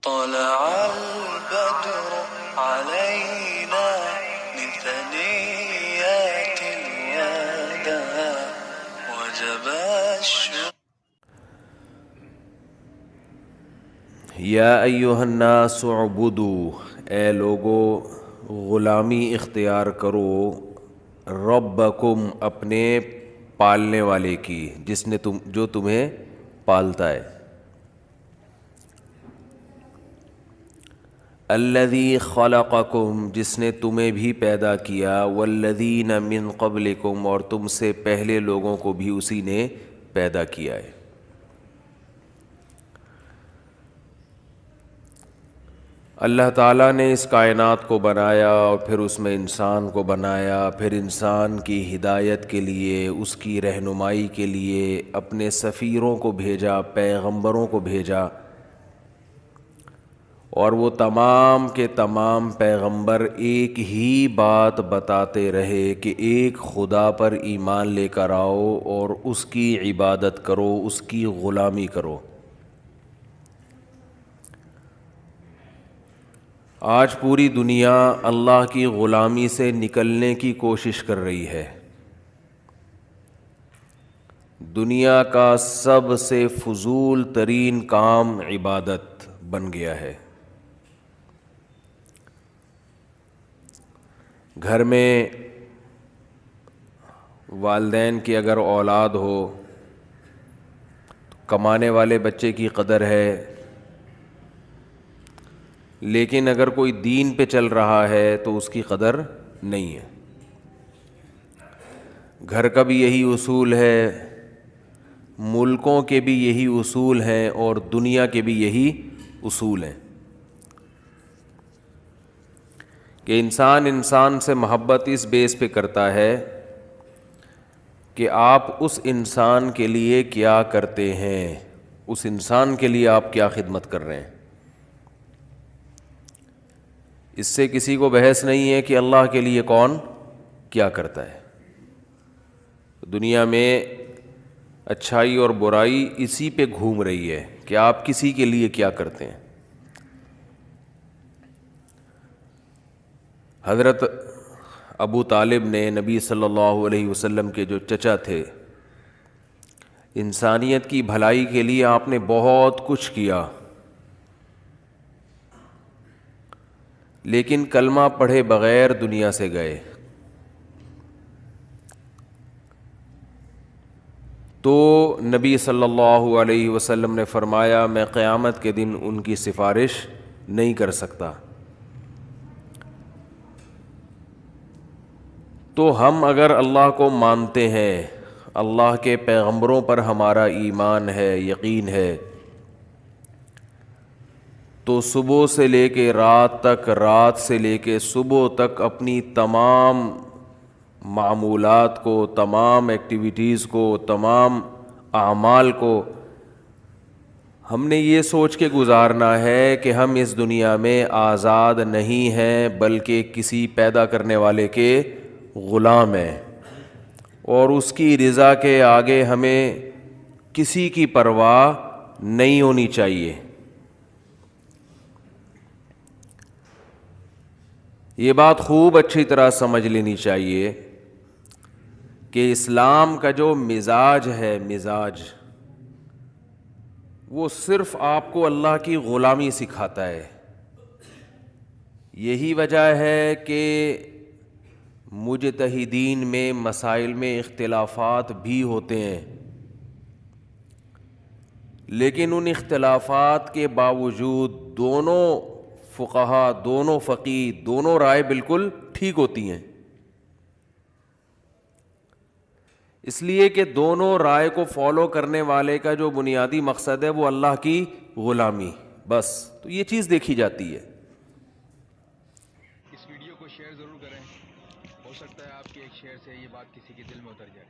طلع البدر علينا من ثنيات الوداع وجب الشكر. یا ایہا الناس اعبدوا، اے لوگو غلامی اختیار کرو، ربکم اپنے پالنے والے کی، جس نے جو تمہیں پالتا ہے، الذی خلقکم جس نے تمہیں بھی پیدا کیا، والذین من قبلکم اور تم سے پہلے لوگوں کو بھی اسی نے پیدا کیا ہے. اللہ تعالیٰ نے اس کائنات کو بنایا اور پھر اس میں انسان کو بنایا، پھر انسان کی ہدایت کے لیے، اس کی رہنمائی کے لیے اپنے سفیروں کو بھیجا، پیغمبروں کو بھیجا، اور وہ تمام کے تمام پیغمبر ایک ہی بات بتاتے رہے کہ ایک خدا پر ایمان لے کر آؤ اور اس کی عبادت کرو، اس کی غلامی کرو. آج پوری دنیا اللہ کی غلامی سے نکلنے کی کوشش کر رہی ہے. دنیا کا سب سے فضول ترین کام عبادت بن گیا ہے. گھر میں والدین کی اگر اولاد ہو تو کمانے والے بچے کی قدر ہے، لیکن اگر کوئی دین پہ چل رہا ہے تو اس کی قدر نہیں ہے. گھر کا بھی یہی اصول ہے، ملکوں کے بھی یہی اصول ہیں، اور دنیا کے بھی یہی اصول ہیں کہ انسان سے محبت اس بیس پہ کرتا ہے کہ آپ اس انسان کے لیے کیا کرتے ہیں، اس انسان کے لیے آپ کیا خدمت کر رہے ہیں. اس سے کسی کو بحث نہیں ہے کہ اللہ کے لیے کون کیا کرتا ہے. دنیا میں اچھائی اور برائی اسی پہ گھوم رہی ہے کہ آپ کسی کے لیے کیا کرتے ہیں. حضرت ابو طالب نے نبی صلی اللہ علیہ وسلم کے جو چچا تھے، انسانیت کی بھلائی کے لیے آپ نے بہت کچھ کیا، لیکن کلمہ پڑھے بغیر دنیا سے گئے. تو نبی صلی اللہ علیہ وسلم نے فرمایا میں قیامت کے دن ان کی سفارش نہیں کر سکتا. تو ہم اگر اللہ کو مانتے ہیں، اللہ کے پیغمبروں پر ہمارا ایمان ہے، یقین ہے، تو صبح سے لے کے رات تک، رات سے لے کے صبح تک اپنی تمام معمولات کو، تمام ایکٹیویٹیز کو، تمام اعمال کو ہم نے یہ سوچ کے گزارنا ہے کہ ہم اس دنیا میں آزاد نہیں ہیں، بلکہ کسی پیدا کرنے والے کے غلام ہیں، اور اس کی رضا کے آگے ہمیں کسی کی پرواہ نہیں ہونی چاہیے. یہ بات خوب اچھی طرح سمجھ لینی چاہیے کہ اسلام کا جو مزاج ہے، مزاج وہ صرف آپ کو اللہ کی غلامی سکھاتا ہے. یہی وجہ ہے کہ مجتہدین میں مسائل میں اختلافات بھی ہوتے ہیں، لیکن ان اختلافات کے باوجود دونوں فقہا، دونوں فقیہ، دونوں رائے بالکل ٹھیک ہوتی ہیں، اس لیے کہ دونوں رائے کو فالو کرنے والے کا جو بنیادی مقصد ہے وہ اللہ کی غلامی، بس. تو یہ چیز دیکھی جاتی ہے. اس ویڈیو کو شیئر ضرور کریں، ہو سکتا ہے آپ کے ایک شیئر سے یہ بات کسی کے دل میں اتر جائے.